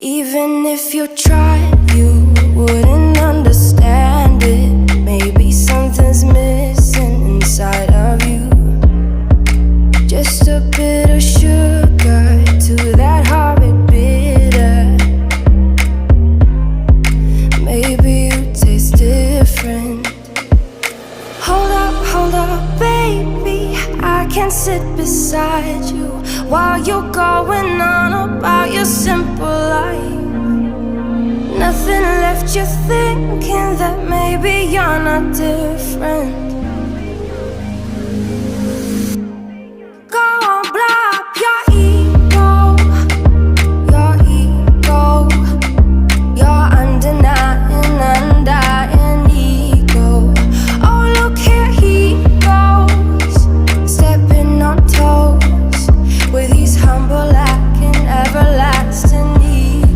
Even if you tried, you wouldn't understand it. Maybe something's missing inside of you. Just a bit of sugar to that horrid bitter. Maybe you taste different. Hold up, baby, I can't sit beside you while you're going on about your simple life. Nothing left you thinking that maybe you're not different.